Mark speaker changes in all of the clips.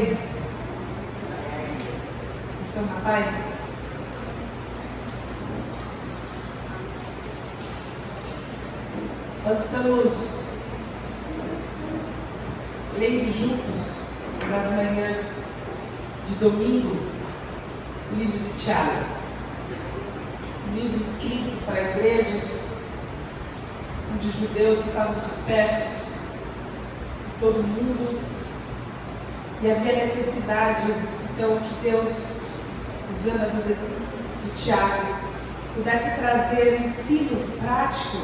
Speaker 1: bem? Vocês estão na paz? Nós estamos lendo juntos, nas manhãs de domingo, o livro de Tiago. Um livro escrito para igrejas onde os judeus estavam dispersos por todo o mundo, e havia necessidade, então, que Deus, usando a vida de Tiago, pudesse trazer um ensino prático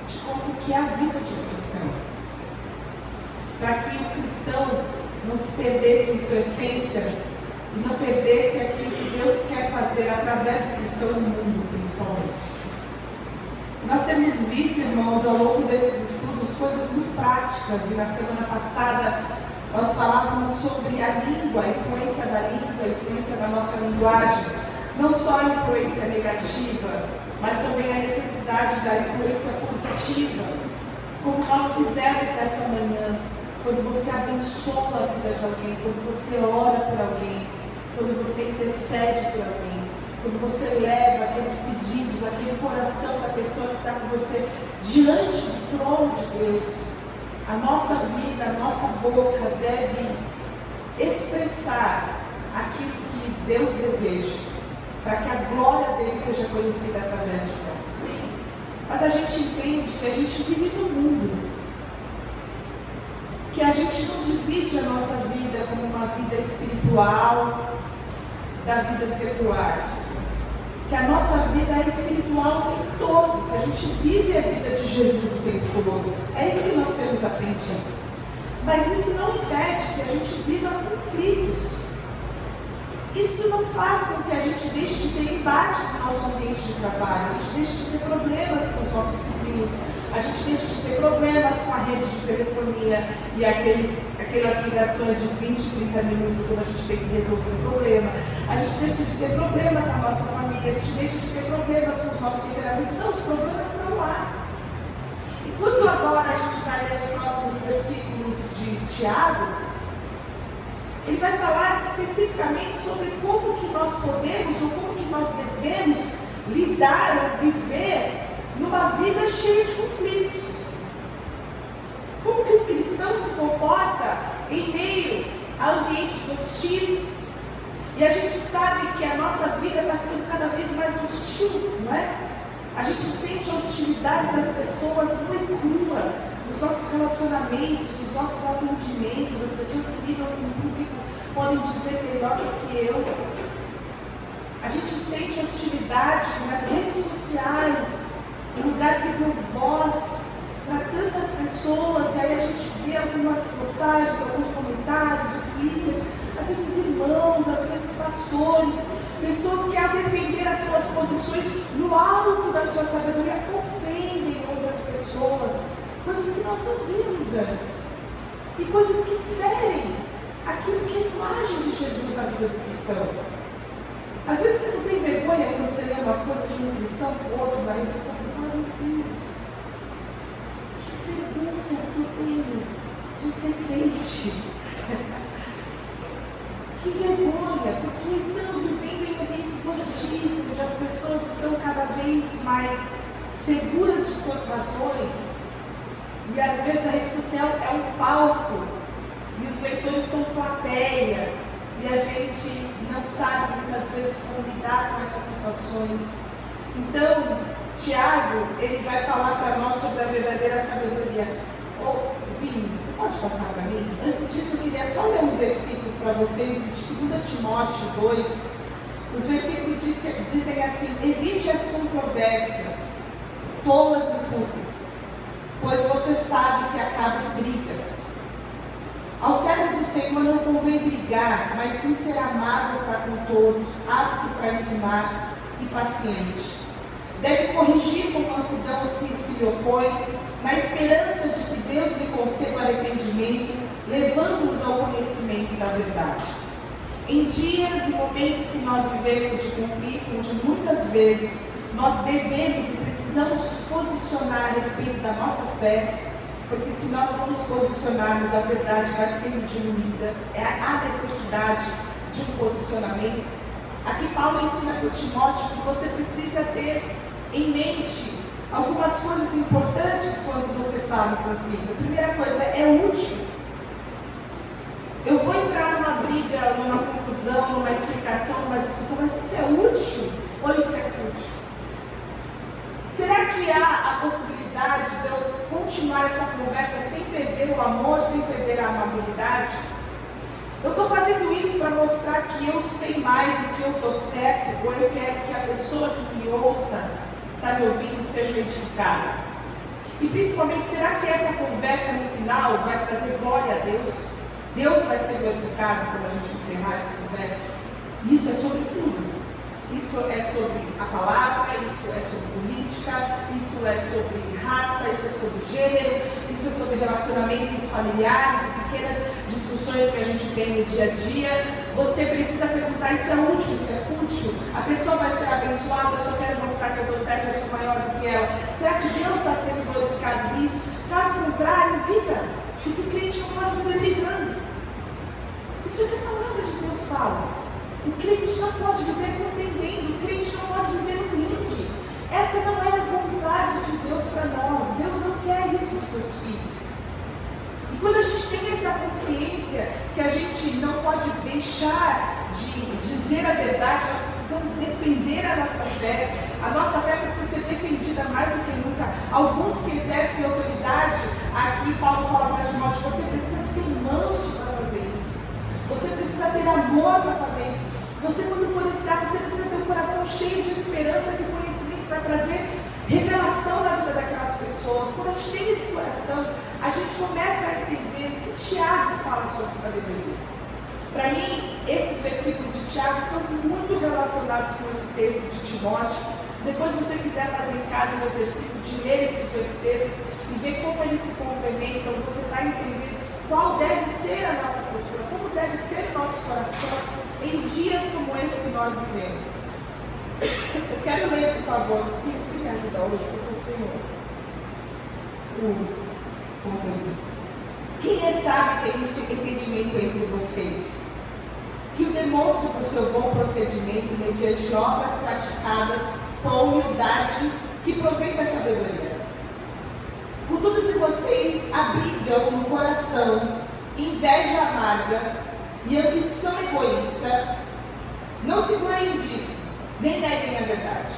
Speaker 1: de como que é a vida de um cristão, para que o cristão não se perdesse em sua essência e não perdesse aquilo que Deus quer fazer através do cristão no mundo, principalmente. Nós temos visto, irmãos, ao longo desses estudos, coisas muito práticas, e na semana passada nós falávamos sobre a língua, a influência da língua, a influência da nossa linguagem, não só a influência negativa, mas também a necessidade da influência positiva, como nós fizemos nessa manhã, quando você abençoa a vida de alguém, quando você ora por alguém, quando você intercede por alguém, quando você leva aqueles pedidos, aquele coração da pessoa que está com você diante do trono de Deus. A nossa vida, a nossa boca deve expressar aquilo que Deus deseja, para que a glória dele seja conhecida através de nós. Mas a gente entende que a gente vive no mundo, que a gente não divide a nossa vida como uma vida espiritual da vida secular, que a nossa vida é espiritual o tempo todo, que a gente vive a vida de Jesus o tempo todo. É isso que nós temos aprendido. Mas isso não impede que a gente viva conflitos. Isso não faz com que a gente deixe de ter embates no nosso ambiente de trabalho, a gente deixe de ter problemas com os nossos vizinhos, a gente deixa de ter problemas com a rede de telefonia e aquelas ligações de 20, 30 minutos quando a gente tem que resolver um problema. A gente deixa de ter problemas na nossa família, a gente deixa de ter problemas com os nossos temperamentos. Não, os problemas estão lá. E quando agora a gente vai ler os próximos versículos de Tiago, ele vai falar especificamente sobre como que nós podemos ou como que nós devemos lidar ou viver numa vida cheia de conflitos. Como que o cristão se comporta em meio a ambientes hostis? E a gente sabe que a nossa vida está ficando cada vez mais hostil, não é? A gente sente a hostilidade das pessoas nua e crua, nos nossos relacionamentos, nos nossos atendimentos. As pessoas que lidam com o público podem dizer melhor do que eu. A gente sente a hostilidade nas redes sociais, um lugar que deu voz para tantas pessoas, e aí a gente vê algumas postagens, alguns comentários, Twitter, às vezes irmãos, às vezes pastores, pessoas que ao defender as suas posições no alto da sua sabedoria ofendem outras pessoas, coisas que nós não vimos antes, e coisas que ferem aquilo que é a imagem de Jesus na vida do cristão. Às vezes você não tem vergonha quando você lê umas coisas de um cristão para o outro na rede social, você fala, meu Deus, que vergonha que eu tenho de ser crente. Que vergonha, porque estamos vivendo em ambientes hostis, onde as pessoas estão cada vez mais seguras de suas razões, e às vezes a rede social é um palco, e os leitores são plateia, e a gente não sabe muitas vezes como lidar com essas situações. Então, Tiago, ele vai falar para nós sobre a verdadeira sabedoria. Vini, pode passar para mim? Antes disso, eu queria só ler um versículo para vocês, de 2 Timóteo 2. Os versículos dizem assim: evite as controvérsias, tolas e fúteis, pois você sabe que acabam em brigas. Ao servo do Senhor não convém brigar, mas sim ser amável para com todos, apto para ensinar e paciente. Deve corrigir com mansidão os que se lhe opõem, na esperança de que Deus lhe conceda o arrependimento, levando-os ao conhecimento da verdade. Em dias e momentos que nós vivemos de conflito, onde muitas vezes nós devemos e precisamos nos posicionar a respeito da nossa fé, Porque se nós não nos posicionarmos, a verdade vai sendo diminuída. É a necessidade de um posicionamento. Aqui Paulo ensina para Timóteo que você precisa ter em mente algumas coisas importantes quando você fala em conflito. A primeira coisa é útil. Eu vou entrar numa briga, numa confusão, numa explicação, numa discussão, mas isso é útil ou isso é fútil? Será que há a possibilidade de eu continuar essa conversa sem perder o amor, sem perder a amabilidade? Eu estou fazendo isso para mostrar que eu sei mais e que eu estou certo, ou eu quero que a pessoa que me ouça, está me ouvindo, seja edificada? E principalmente, será que essa conversa no final vai trazer glória a Deus? Deus vai ser glorificado quando a gente encerrar essa conversa? Isso é sobre tudo. Isso é sobre a palavra, isso é sobre política, isso é sobre raça, isso é sobre gênero, isso é sobre relacionamentos familiares e pequenas discussões que a gente tem no dia a dia. Você precisa perguntar, isso é útil, isso é fútil? A pessoa vai ser abençoada, eu só quero mostrar que eu estou certo, eu sou maior do que ela. Será que Deus está sendo glorificado nisso? Caso contrário, evita, porque o crente não pode viver brigando. Isso é o que a palavra de Deus fala. O crente não pode viver contendendo, o crente não pode viver no ringue. Essa não é a vontade de Deus para nós. Deus não quer isso dos seus filhos. E quando a gente tem essa consciência que a gente não pode deixar de dizer a verdade, nós precisamos defender a nossa fé precisa ser defendida mais do que nunca. Alguns que exercem autoridade, aqui Paulo fala para Timóteo, você precisa ser manso para fazer isso. Você precisa ter amor para fazer isso. Você, quando for ensinar, você precisa ter um coração cheio de esperança, de conhecimento para trazer revelação na vida daquelas pessoas. Quando a gente tem esse coração, a gente começa a entender o que Tiago fala sobre sabedoria. Para mim, esses versículos de Tiago estão muito relacionados com esse texto de Timóteo. Se depois você quiser fazer em casa um exercício de ler esses dois textos e ver como eles se complementam, você vai entender qual deve ser a nossa postura, como deve ser o nosso coração em dias como esse que nós vivemos. Eu quero ler, por favor, você me ajuda hoje, porque eu sei o conteúdo. Quem é sábio tem entendimento entre vocês, que o demonstre por seu bom procedimento mediante obras praticadas com a humildade que provém da sabedoria. Contudo, se vocês abrigam no coração inveja amarga e ambição egoísta, não se gloriem disso, nem neguem a verdade.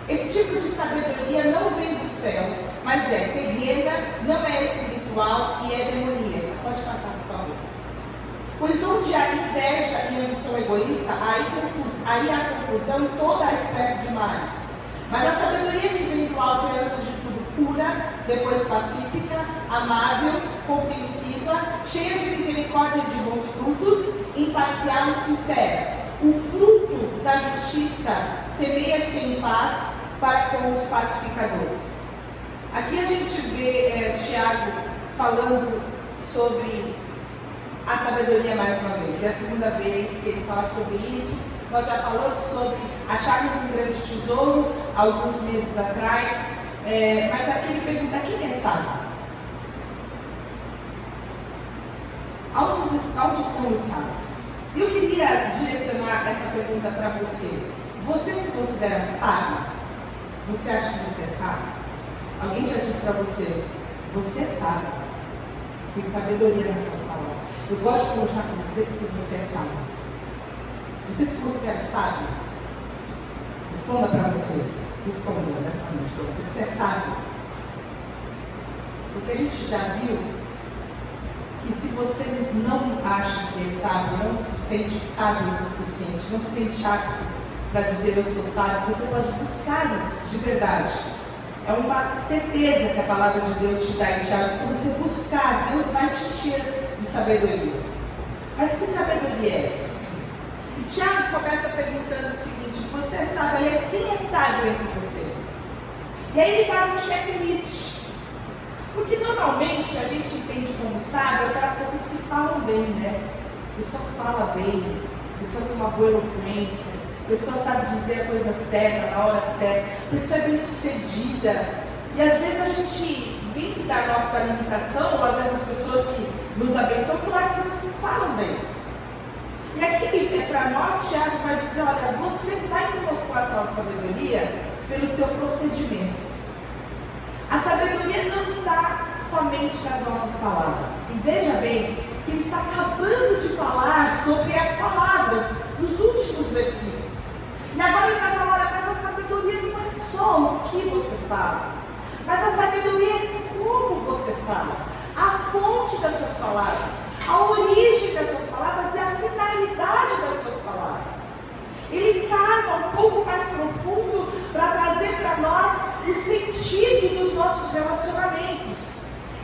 Speaker 1: Esse tipo de sabedoria não vem do céu, mas é terrena, não é espiritual e é demoníaca. Pode passar, por favor. Pois onde há inveja e ambição egoísta, aí há confusão e toda a espécie de males. Mas a sabedoria que vem do alto é, antes de tudo, pura, depois pacífica, amável, compreensiva, cheia de misericórdia e de bons frutos, imparcial e sincera. O fruto da justiça semeia-se em paz para com os pacificadores. Aqui a gente vê Tiago falando sobre a sabedoria mais uma vez. É a segunda vez que ele fala sobre isso. Nós já falamos sobre acharmos um grande tesouro alguns meses atrás. Mas aqui ele pergunta, quem é sábio? Onde estão os sábios? E eu queria direcionar essa pergunta para você. Você se considera sábio? Você acha que você é sábio? Alguém já disse para você, você é sábio. Tem sabedoria nas suas palavras. Eu gosto de conversar com você porque você é sábio. Você se considera sábio? Responda para você. Responda nessa noite para você. Você é sábio. Porque a gente já viu que se você não acha que é sábio, não se sente sábio o suficiente, não se sente apto para dizer eu sou sábio, você pode buscar isso de verdade. É uma certeza que a palavra de Deus te dá em Tiago. Se você buscar, Deus vai te encher de sabedoria. Mas que sabedoria é essa? E Tiago começa perguntando o seguinte, você é sábio? Aliás, quem é sábio entre vocês? E aí ele faz um checklist. Porque normalmente a gente entende como sábio aquelas pessoas que falam bem, né? A pessoa fala bem, a pessoa tem uma boa eloquência, a pessoa sabe dizer a coisa certa, na hora certa, a pessoa é bem sucedida. E às vezes a gente dentro da nossa limitação, ou às vezes as pessoas que nos abençoam são as pessoas que falam bem. E aqui, para nós, Tiago vai dizer, olha, você vai mostrar sua sabedoria pelo seu procedimento. A sabedoria não está somente nas nossas palavras. E veja bem que ele está acabando de falar sobre as palavras nos últimos versículos. E agora ele vai falar, olha, mas a sabedoria não é só o que você fala, mas a sabedoria é como você fala, a fonte das suas palavras, a origem das suas palavras e a finalidade das suas palavras. Ele cava um pouco mais profundo para trazer para nós o sentido dos nossos relacionamentos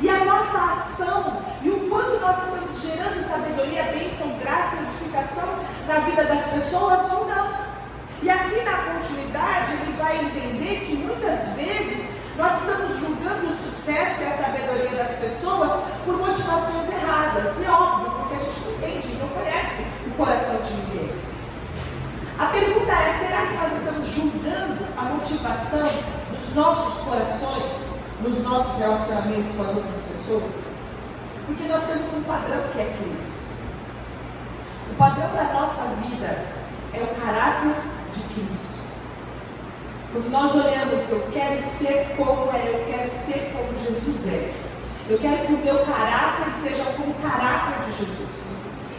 Speaker 1: e a nossa ação e o quanto nós estamos gerando sabedoria, bênção, graça e edificação na vida das pessoas ou não. E aqui na continuidade ele vai entender que muitas vezes nós estamos julgando o sucesso e a sabedoria das pessoas por motivações erradas. E é óbvio, porque a gente não entende, não conhece o coração de ninguém. A pergunta é, será que nós estamos julgando a motivação dos nossos corações nos nossos relacionamentos com as outras pessoas? Porque nós temos um padrão que é Cristo. O padrão da nossa vida é o caráter de Cristo. Quando nós olhamos, eu quero ser como é, eu quero ser como Jesus é. Eu quero que o meu caráter seja como o caráter de Jesus.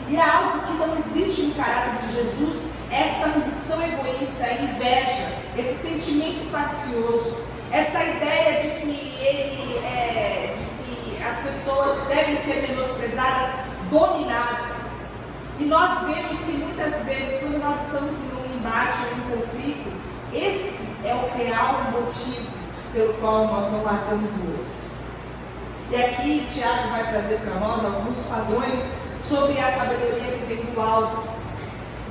Speaker 1: E é algo que não existe no caráter de Jesus, essa ambição egoísta, a inveja, esse sentimento faccioso, essa ideia de que as pessoas devem ser menosprezadas, dominadas. E nós vemos que muitas vezes, quando nós estamos em um embate, em um conflito, esse é o real motivo pelo qual nós não largamos luz. E aqui Tiago vai trazer para nós alguns padrões sobre a sabedoria que vem do alto.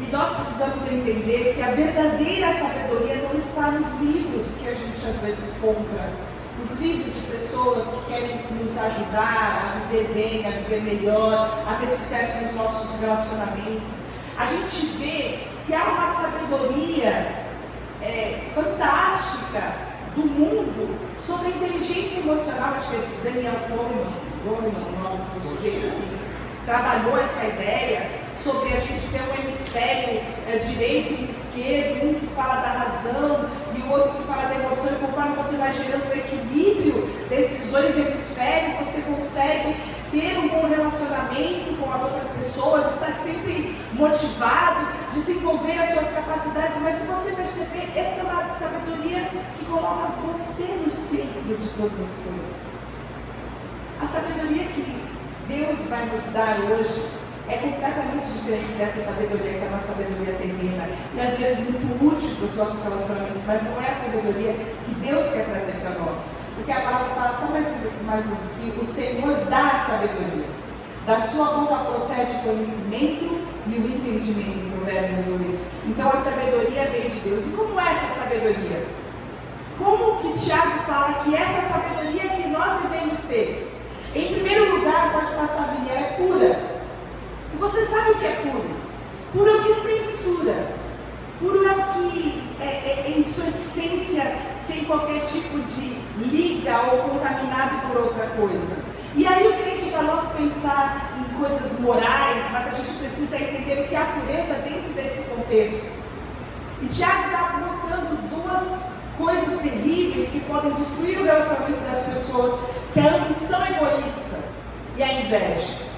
Speaker 1: E nós precisamos entender que a verdadeira sabedoria não está nos livros que a gente às vezes compra, os livros de pessoas que querem nos ajudar a viver bem, a viver melhor, a ter sucesso nos nossos relacionamentos. A gente vê que há uma sabedoria fantástica do mundo sobre a inteligência emocional. Acho que é Daniel Goleman, o nome do sujeito que trabalhou essa ideia sobre a gente ter um hemisfério direito e um esquerdo, um que fala da razão e o outro que fala da emoção, e conforme você vai gerando o equilíbrio desses dois hemisférios, você consegue ter um bom relacionamento com as outras pessoas, estar sempre motivado, desenvolver as suas capacidades. Mas se você perceber, essa é uma sabedoria que coloca você no centro de todas as coisas. A sabedoria que Deus vai nos dar hoje é completamente diferente dessa sabedoria que é uma sabedoria terrena e às vezes muito útil para os nossos relacionamentos, mas não é a sabedoria que Deus quer trazer para nós. Porque a palavra fala só mais um que o Senhor dá a sabedoria. Da sua boca procede o conhecimento e o entendimento, em Provérbios 2. Então a sabedoria vem de Deus. E como é essa sabedoria? Como que Tiago fala que essa sabedoria que nós devemos ter? Em primeiro lugar, pode passar a vir, é pura. E você sabe o que é puro? Puro é o que não tem mistura. Puro é o que em sua essência, sem qualquer tipo de liga ou contaminado por outra coisa. E aí o crente vai logo pensar em coisas morais, mas a gente precisa entender o que é a pureza dentro desse contexto. E Tiago está mostrando duas coisas terríveis que podem destruir o relacionamento das pessoas, que é a ambição egoísta e a inveja.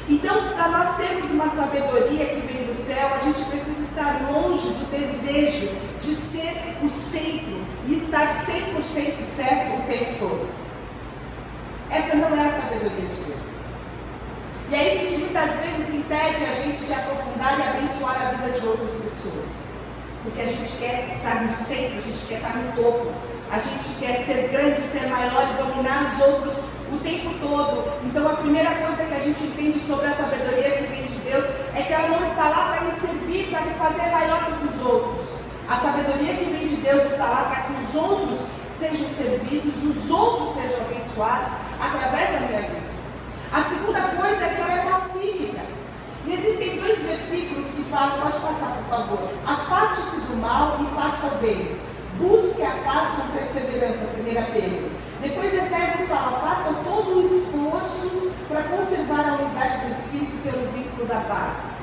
Speaker 1: Então, para nós termos uma sabedoria que vem do céu, a gente precisa estar longe do desejo de ser o centro e estar 100% certo o tempo todo. Essa não é a sabedoria de Deus. E é isso que muitas vezes impede a gente de aprofundar e abençoar a vida de outras pessoas. Porque a gente quer estar no centro, a gente quer estar no topo, a gente quer ser grande, ser maior e dominar os outros o tempo todo. Então a primeira coisa que a gente entende sobre a sabedoria que vem de Deus é que ela não está lá para me servir, para me fazer maior do que os outros. A sabedoria que vem de Deus está lá para que os outros sejam servidos, os outros sejam abençoados através da minha vida. A segunda coisa é que ela é pacífica. E existem dois versículos que falam, pode passar por favor, afaste-se do mal e faça o bem, Busque a paz com perseverança, 1 Pedro. Depois Efésios fala, façam todo o esforço para conservar a unidade do Espírito pelo vínculo da paz.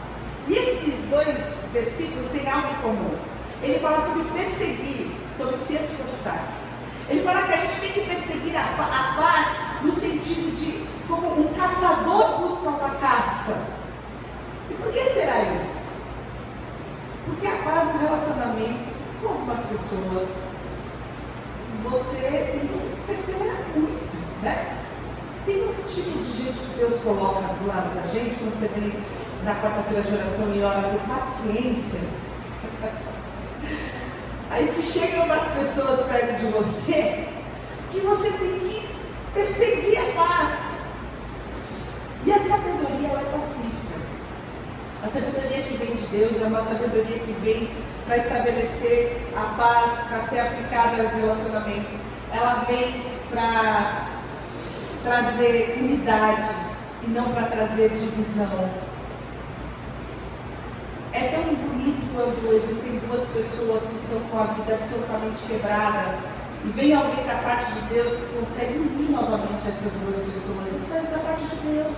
Speaker 1: E esses dois versículos têm algo em comum. Ele fala sobre perseguir, sobre se esforçar. Ele fala que a gente tem que perseguir a paz no sentido de como um caçador busca uma caça. E por que será isso? Porque a paz no relacionamento com algumas pessoas, você tem que perseverar muito, né? Tem um tipo de gente que Deus coloca do lado da gente, quando você vem na quarta-feira de oração e ora por paciência. Aí se chegam umas pessoas perto de você, que você tem que perseguir a paz. E a sabedoria, ela é pacífica. A sabedoria que vem de Deus é uma sabedoria que vem para estabelecer a paz, para ser aplicada aos relacionamentos. Ela vem para trazer unidade e não para trazer divisão. É tão bonito quando existem duas pessoas que estão com a vida absolutamente quebrada e vem alguém da parte de Deus que consegue unir novamente essas duas pessoas. Isso é da parte de Deus.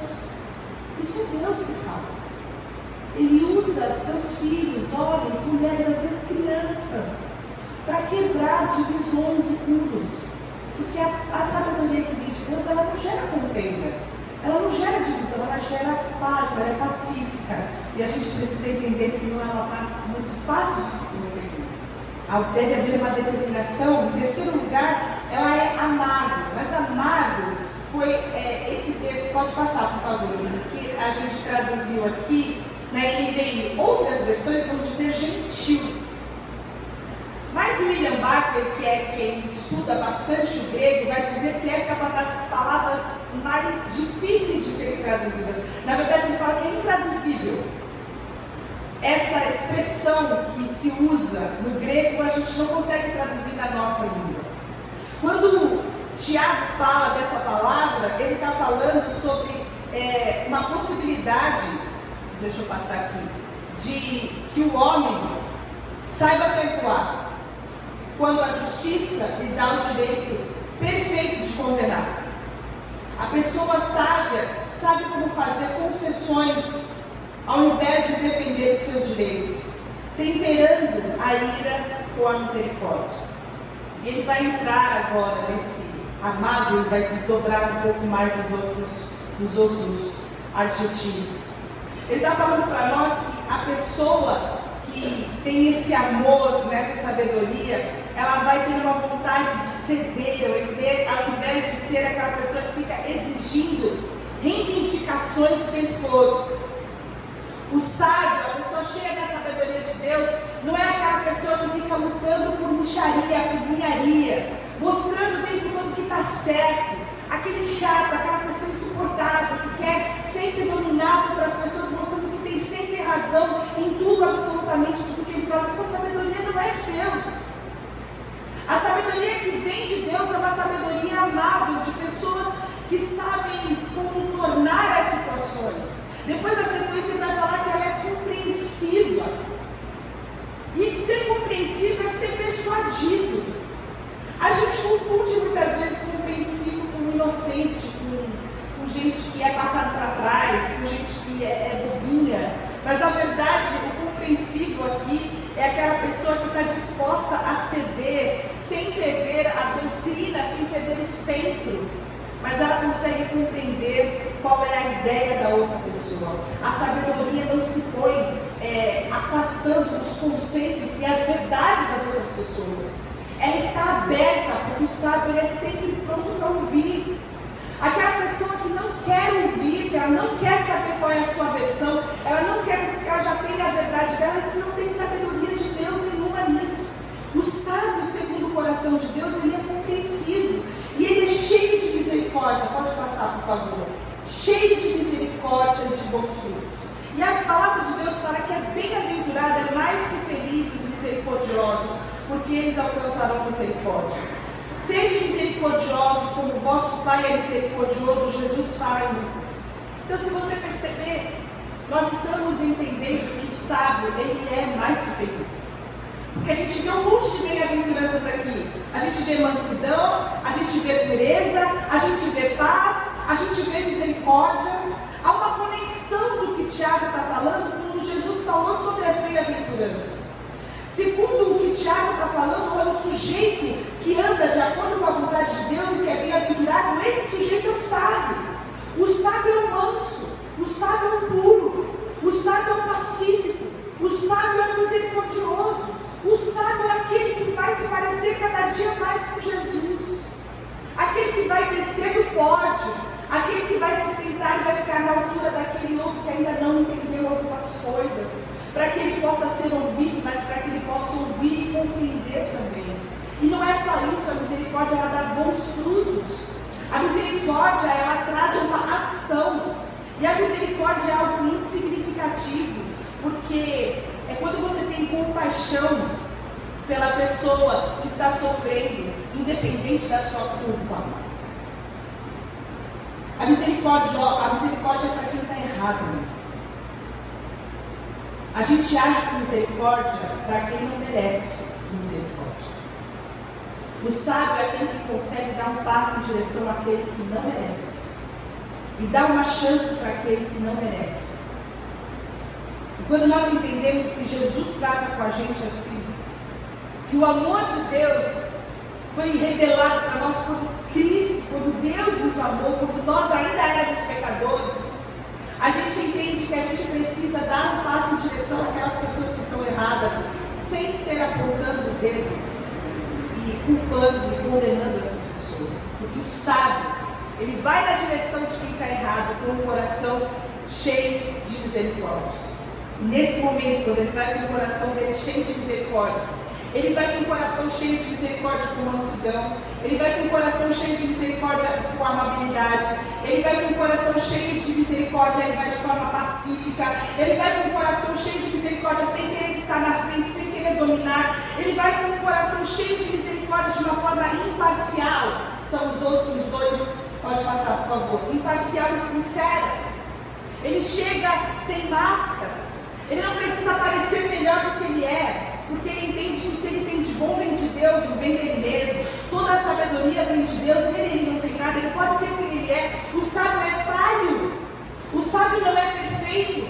Speaker 1: Isso é Deus que faz. Ele usa seus filhos, homens, mulheres, às vezes crianças, para quebrar divisões e muros. Porque a sabedoria que vem de Deus, ela não gera contenda, ela não gera divisão, ela gera paz, ela é pacífica. E a gente precisa entender que não é uma paz muito fácil de se conseguir. Deve haver uma determinação. Em terceiro lugar, ela é amável. Mas amável foi esse texto, pode passar por favor, que a gente traduziu aqui na NVI. Outras versões vão dizer gentil. Mas o William Barclay, que é quem estuda bastante o grego, vai dizer que essa é uma das palavras mais difíceis de serem traduzidas. Na verdade, ele fala que é intraduzível. Essa expressão que se usa no grego, a gente não consegue traduzir na nossa língua. Quando Tiago fala dessa palavra, ele está falando sobre uma possibilidade, deixa eu passar aqui, de que o homem saiba perdoar, quando a justiça lhe dá o direito perfeito de condenar. A pessoa sábia sabe como fazer concessões ao invés de defender os seus direitos, temperando a ira com a misericórdia. E ele vai entrar agora nesse amável e vai desdobrar um pouco mais dos outros adjetivos. Ele está falando para nós que a pessoa que tem esse amor, nessa sabedoria, ela vai ter uma vontade de ceder, ao invés de ser aquela pessoa que fica exigindo reivindicações o tempo todo. O sábio, a pessoa cheia da sabedoria de Deus, não é aquela pessoa que fica lutando por mixaria, por cunharia, mostrando o tempo todo que está certo. Aquele chato, aquela pessoa insuportável, que quer sempre dominar as outras pessoas, mostrando que tem sempre razão em tudo, absolutamente tudo que ele faz. Essa sabedoria não é de Deus. A sabedoria que vem de Deus é uma sabedoria amável, de pessoas que sabem como tornar as situações. Depois a sequência ele vai falar que ela é compreensiva. E ser compreensivo é ser persuadido. A gente confunde muitas vezes compreensivo com inocente, com gente que é passado para trás, com gente que é bobinha. Mas na verdade o compreensivo aqui é aquela pessoa que está disposta a ceder sem perder a doutrina, sem perder o centro. Mas ela consegue compreender qual é a ideia da outra pessoa. A sabedoria não se põe afastando os conceitos e as verdades das outras pessoas. Ela está aberta, porque o sábio é sempre pronto para ouvir. Aquela pessoa que não quer ouvir, que ela não quer saber qual é a sua versão, ela não quer saber porque ela já tem a verdade dela, isso não tem sabedoria de Deus nenhuma nisso. O sábio, segundo o coração de Deus, ele é compreensivo. E ele é cheio de misericórdia. Pode passar, por favor. Cheio de misericórdia e de bons frutos. E a palavra de Deus fala que é bem-aventurada, é mais que felizes os misericordiosos, porque eles alcançarão misericórdia. Sede misericordiosos, como o vosso Pai é misericordioso, Jesus fala em Lucas. Então, se você perceber, nós estamos entendendo que o sábio, ele é mais que feliz. Porque a gente vê um monte de bem-aventuranças aqui. A gente vê mansidão, a gente vê pureza, a gente vê paz, a gente vê misericórdia. Há uma conexão do que Tiago está falando quando Jesus falou sobre as bem-aventuranças. Segundo o que Tiago está falando, olha, o sujeito que anda de acordo com a vontade de Deus e que é bem-aventurado, esse sujeito é o sábio. O sábio é o manso, o sábio é o puro, o sábio é o pacífico, o sábio é o misericordioso. O sábio é aquele que vai se parecer cada dia mais com Jesus, aquele que vai descer do pódio, aquele que vai se sentar e vai ficar na altura daquele outro que ainda não entendeu algumas coisas, para que ele possa ser ouvido, mas para que ele possa ouvir e compreender também. E não é só isso, a misericórdia ela dá bons frutos, a misericórdia ela traz uma ação, e a misericórdia é algo muito significativo, porque é quando você tem compaixão pela pessoa que está sofrendo, independente da sua culpa. A misericórdia é para quem está errado. A gente age com misericórdia para quem não merece misericórdia. O sábio é aquele que consegue dar um passo em direção àquele que não merece e dar uma chance para aquele que não merece. E quando nós entendemos que Jesus trata com a gente assim, que o amor de Deus foi revelado para nós quando Cristo, quando Deus nos amou, quando nós ainda éramos pecadores, a gente entende que a gente precisa dar um passo em direção àquelas pessoas que estão erradas, sem ser apontando o dedo e culpando e condenando essas pessoas. Porque o sábio, ele vai na direção de quem está errado com o coração cheio de misericórdia. E nesse momento, quando ele vai com o coração dele cheio de misericórdia, ele vai com o coração cheio de misericórdia com mansidão, ele vai com o coração cheio de misericórdia com amabilidade, ele vai com o coração cheio de misericórdia, ele vai de forma pacífica, ele vai com o coração cheio de misericórdia sem querer estar na frente, sem querer dominar, ele vai com o coração cheio de misericórdia de uma forma imparcial. São os outros dois, pode passar por favor, imparcial e sincera. Ele chega sem máscara, ele não precisa parecer melhor do que ele é, porque ele entende que o que ele tem de bom vem de Deus, não vem dele mesmo. Toda a sabedoria vem de Deus, ele não tem nada, ele pode ser quem ele é. O sábio é falho, o sábio não é perfeito,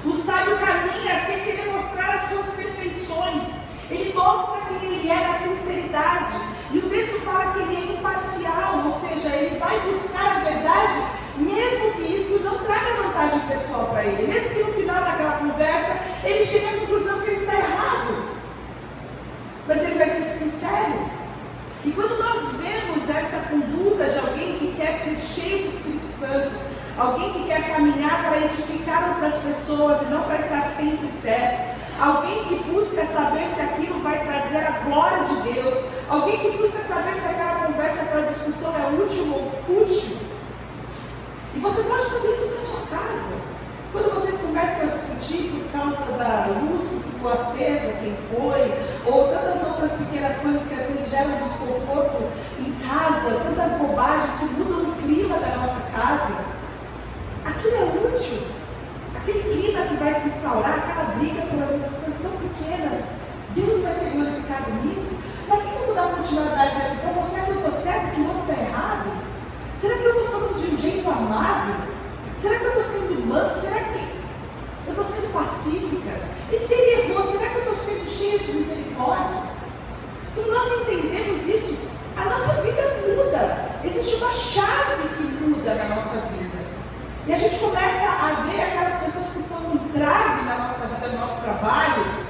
Speaker 1: o sábio caminha sem querer mostrar as suas perfeições, ele mostra quem ele é na sinceridade. E o texto fala que ele é imparcial, ou seja, ele vai buscar a verdade, mesmo que isso não traga vantagem pessoal para ele, mesmo que no final daquela conversa ele chegue à conclusão que ele está errado, mas ele vai ser sincero. E quando nós vemos essa conduta de alguém que quer ser cheio do Espírito Santo, alguém que quer caminhar para edificar outras pessoas e não para estar sempre certo, alguém que busca saber se aquilo vai trazer a glória de Deus, alguém que busca saber se aquela conversa, aquela discussão é útil ou fútil. E você pode fazer isso na sua casa. Quando vocês começam a discutir por causa da luz que ficou acesa, quem foi, ou tantas outras pequenas coisas que às vezes geram desconforto em casa, tantas bobagens que mudam o clima da nossa casa, aquilo é útil. Aquele clima que vai se instaurar, aquela briga por as coisas tão pequenas, Deus vai ser glorificado nisso. Mas por que eu vou dar continuidade aqui? Para mostrar que eu estou certo e que o outro está errado? Será que eu estou falando de um jeito amável? Será que eu estou sendo mansa? Será que eu estou sendo pacífica? E se ele errou, será que eu estou sendo cheia de misericórdia? Quando nós entendemos isso, a nossa vida muda. Existe uma chave que muda na nossa vida. E a gente começa a ver aquelas pessoas que são um entrave na nossa vida, no nosso trabalho,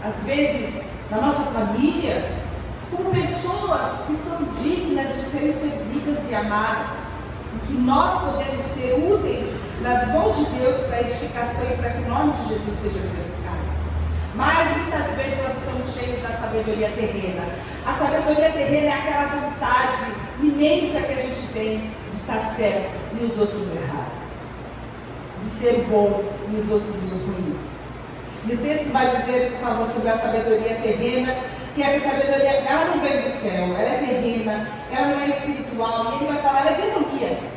Speaker 1: às vezes na nossa família, como pessoas que são dignas de serem servidas e amadas. E que nós podemos ser úteis nas mãos de Deus para a edificação e para que o nome de Jesus seja glorificado. Mas muitas vezes nós estamos cheios da sabedoria terrena. A sabedoria terrena é aquela vontade imensa que a gente tem de estar certo e os outros errados, de ser bom e os outros os ruins. E o texto vai dizer, por favor, sobre a sabedoria terrena, que essa sabedoria, ela não vem do céu, ela é terrena, ela não é espiritual, e ele vai falar, ela é demoníaca.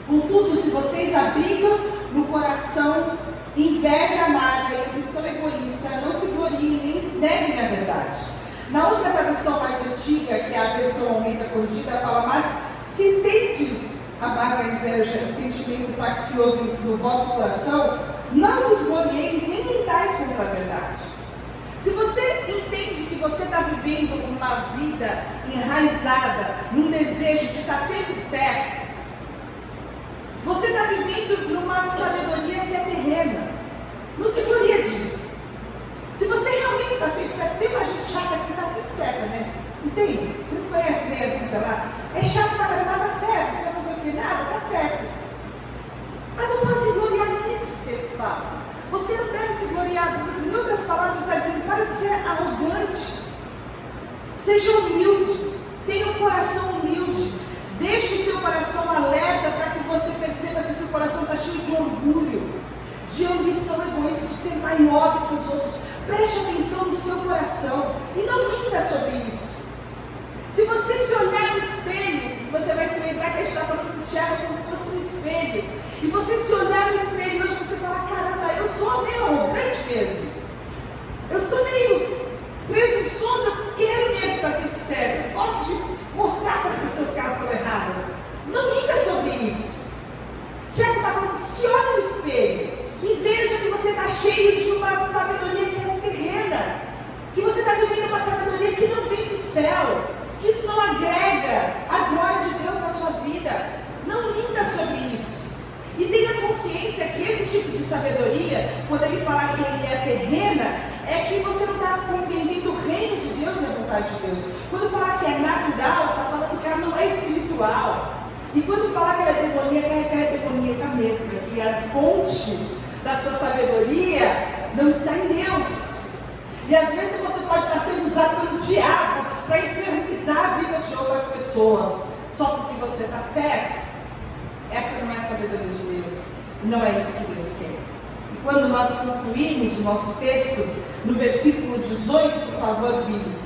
Speaker 1: Contudo, se vocês abrigam no coração inveja amarga e ambição egoísta, não se gloriem neguem a verdade. Na outra tradução mais antiga, que é a versão Almeida Corrigida, fala: mas se tendes amarga inveja e sentimento faccioso no vosso coração, não vos glorieis nem mentais contra a verdade. Se você entende que você está vivendo uma vida enraizada num desejo de estar sempre certo, você está vivendo numa sabedoria que é terrena. Não se gloria disso. Se você realmente está sempre certo, tem uma gente chata que está sempre certa, né? Não tem? Você não conhece mesmo, sei lá. É chato pra caramba, tá certo. Você vai fazer o que? Nada, tá certo. Mas não pode se gloriar nisso, o texto fala. Você não deve se gloriar. Em outras palavras, está dizendo: para de ser arrogante. Seja humilde. Tenha um coração humilde. Deixe o seu coração alerta para que você perceba se o seu coração está cheio de orgulho, de ambição egoísta, de ser maior do que os outros. Preste atenção no seu coração e não minta sobre isso. Se você se olhar no espelho, você vai se lembrar que a gente está falando do Tiago como se fosse um espelho. E você se olhar no espelho hoje, você fala: caramba, eu sou meio arrogante mesmo. Eu sou meio presunçoso, eu quero mesmo estar sempre certo. Eu gosto de mostrar para as pessoas que elas estão erradas. Não minta sobre isso. Tiago está falando: se olhe no espelho e veja que você está cheio de uma sabedoria que é terrena, que você está vivendo uma sabedoria que não vem do céu, que isso não agrega a glória de Deus na sua vida. Não minta sobre isso. E tenha consciência que esse tipo de sabedoria, quando ele fala que ele é terrena, é que você não está compreendendo o reino de Deus e a vontade de Deus. Quando falar que é natural, está falando que ela não é espiritual. E quando falar que ela é demoníaca, é que ela é demoníaca mesmo, que a fonte da sua sabedoria não está em Deus. E às vezes você pode estar sendo usado pelo diabo para infernizar a vida de outras pessoas, só porque você está certo. Essa não é a sabedoria de Deus, não é isso que Deus quer. E quando nós concluímos o nosso texto, no versículo 18, por favor, Vini,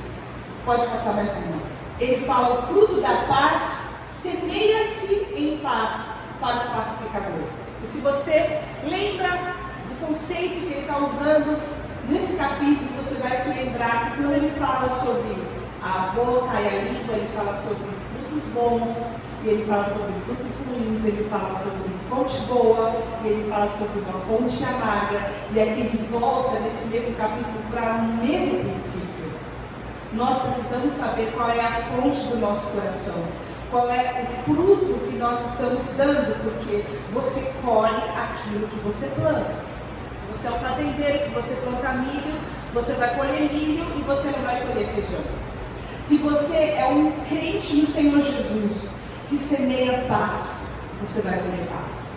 Speaker 1: pode passar mais uma. Ele fala: o fruto da paz semeia-se em paz para os pacificadores. E se você lembra do conceito que ele está usando nesse capítulo, você vai se lembrar que quando ele fala sobre a boca e a língua, ele fala sobre frutos bons, e ele fala sobre frutos ruins, ele fala sobre fonte boa, e ele fala sobre uma fonte amarga, e aqui ele volta nesse mesmo capítulo para o mesmo princípio. Nós precisamos saber qual é a fonte do nosso coração, qual é o fruto que nós estamos dando, porque você colhe aquilo que você planta. Se você é um fazendeiro que você planta milho, você vai colher milho e você não vai colher feijão. Se você é um crente no Senhor Jesus, que semeia paz, você vai colher paz.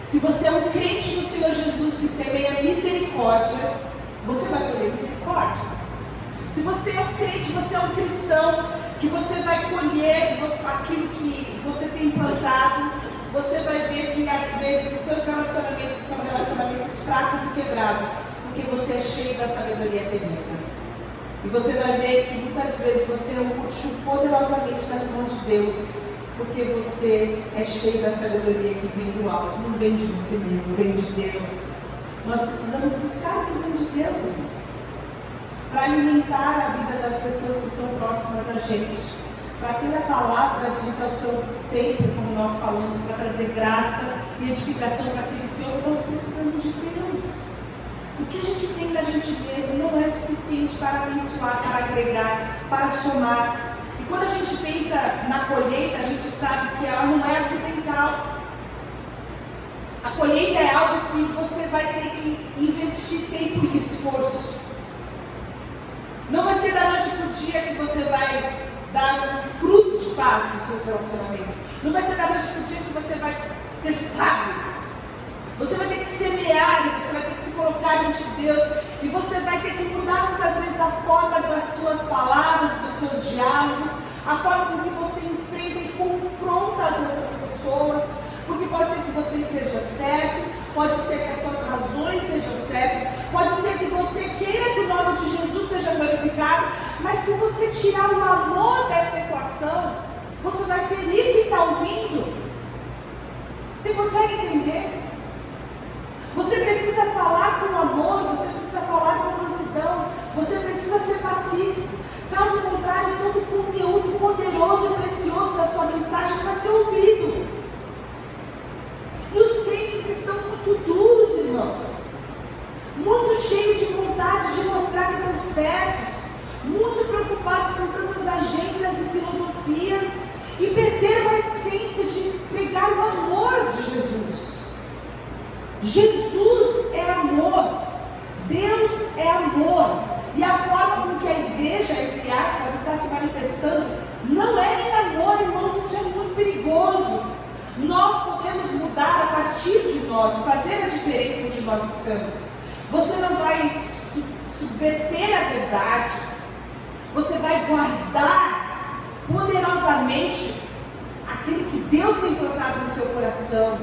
Speaker 1: Se você é um crente no Senhor Jesus que semeia misericórdia, você vai colher misericórdia. Se você é um crente, você é um cristão, que você vai colher aquilo que você tem plantado, você vai ver que às vezes os seus relacionamentos são relacionamentos fracos e quebrados, porque você é cheio da sabedoria terrena. E você vai ver que muitas vezes você é útil poderosamente nas mãos de Deus, porque você é cheio da sabedoria que vem do alto, não vem de você mesmo, vem de Deus. Nós precisamos buscar o que vem de Deus, irmãos, para alimentar a vida das pessoas que estão próximas a gente, para ter a palavra dita ao seu tempo, como nós falamos, para trazer graça e edificação para aqueles que ouvem. Nós precisamos de Deus. O que a gente tem na gente mesmo não é suficiente para abençoar, para agregar, para somar. E quando a gente pensa na colheita, a gente sabe que ela não é acidental. A colheita é algo que você vai ter que investir tempo e esforço. Não vai ser da noite para o dia que você vai dar um fruto de paz nos seus relacionamentos. Não vai ser da noite para o dia que você vai ser sábio. Você vai ter que semear, você vai ter que se colocar diante de Deus, e você vai ter que mudar muitas vezes a forma das suas palavras, dos seus diálogos, a forma com que você enfrenta e confronta as outras pessoas, porque pode ser que você esteja certo, pode ser que as suas razões sejam certas, pode ser que você queira que o nome de Jesus seja glorificado, mas se você tirar o amor dessa equação, você vai ferir quem está ouvindo. Você consegue entender? Você precisa falar com amor, você precisa falar com mansidão, você Caso contrário, todo o conteúdo poderoso e precioso da sua mensagem vai ser ouvido. E os crentes estão muito duros, irmãos. Muito cheios de vontade de mostrar que estão certos. Muito preocupados com tantas agendas e filosofias. E perderam a essência de pregar o amor de Jesus. Jesus é amor. Deus é amor. E a forma com que a igreja, entre aspas, está se manifestando não é em amor, irmãos, isso é muito perigoso. Nós podemos mudar a partir de nós, fazer a diferença onde nós estamos. Você não vai subverter a verdade, você vai guardar poderosamente aquilo que Deus tem plantado no seu coração.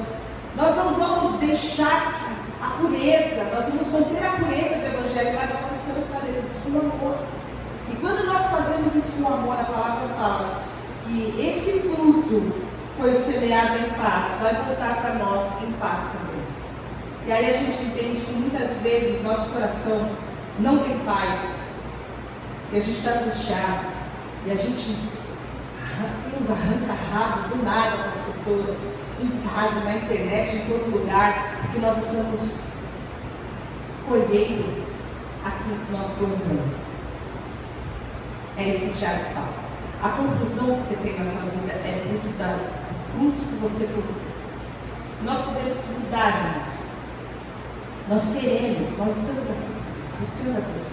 Speaker 1: Nós não vamos deixar a pureza, nós vamos manter a pureza do Evangelho, mas nós precisamos fazer isso com amor. E quando nós fazemos isso com amor, a palavra fala que esse fruto foi semeado em paz, vai voltar para nós em paz também. E aí a gente entende que muitas vezes nosso coração não tem paz, e a gente está angustiado, e a gente tem uns arranca-rabo do nada com as pessoas, em casa, na internet, em todo lugar, porque nós estamos colhendo aquilo que nós plantamos. É isso que o Tiago fala. A confusão que você tem na sua vida é fruto do fruto que você produziu. Nós podemos mudar, irmãos. Nós queremos, nós estamos aqui buscando a Deus,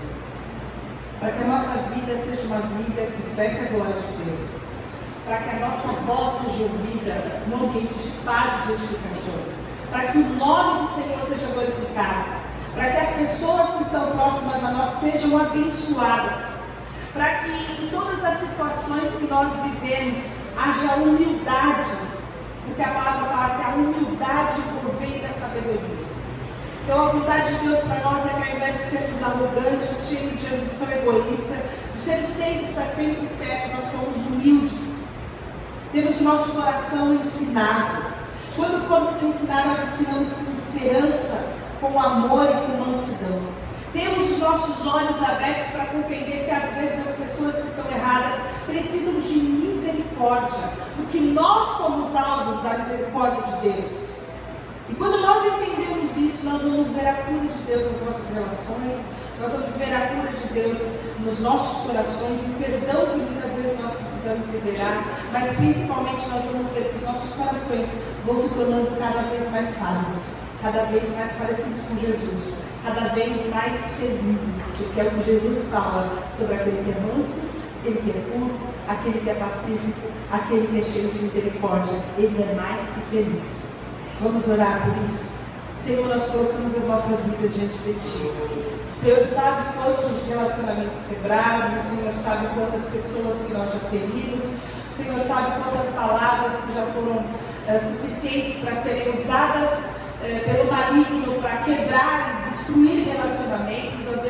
Speaker 1: para que a nossa vida seja uma vida que expresse a glória de Deus, para que a nossa voz seja ouvida no ambiente de paz e de edificação, para que o nome do Senhor seja glorificado, para que as pessoas que estão próximas a nós sejam abençoadas, para que em todas as situações que nós vivemos haja humildade, porque a palavra fala que a humildade provém da sabedoria. Então a vontade de Deus para nós é que ao invés de sermos arrogantes, cheios de ambição egoísta, de sermos sempre certos, nós somos humildes. Temos o nosso coração ensinado. Quando formos ensinar, nós ensinamos com esperança, com amor e com mansidão. Temos os nossos olhos abertos para compreender que às vezes as pessoas que estão erradas precisam de misericórdia, porque nós somos alvos da misericórdia de Deus. E quando nós entendemos isso, nós vamos ver a cura de Deus nas nossas relações, nós vamos ver a cura de Deus nos nossos corações, o perdão que muitas vezes nós precisamos liberar, mas principalmente nós vamos ver que os nossos corações vão se tornando cada vez mais sábios, cada vez mais parecidos com Jesus, cada vez mais felizes, porque é o que Jesus fala sobre aquele que é manso, aquele que é puro, aquele que é pacífico, aquele que é cheio de misericórdia. Ele é mais que feliz. Vamos orar por isso. Senhor, nós colocamos as nossas vidas diante de Ti. O Senhor sabe quantos relacionamentos quebrados, o Senhor sabe quantas pessoas que nós já ferimos, o Senhor sabe quantas palavras que já foram suficientes para serem usadas pelo maligno para quebrar e destruir relacionamentos.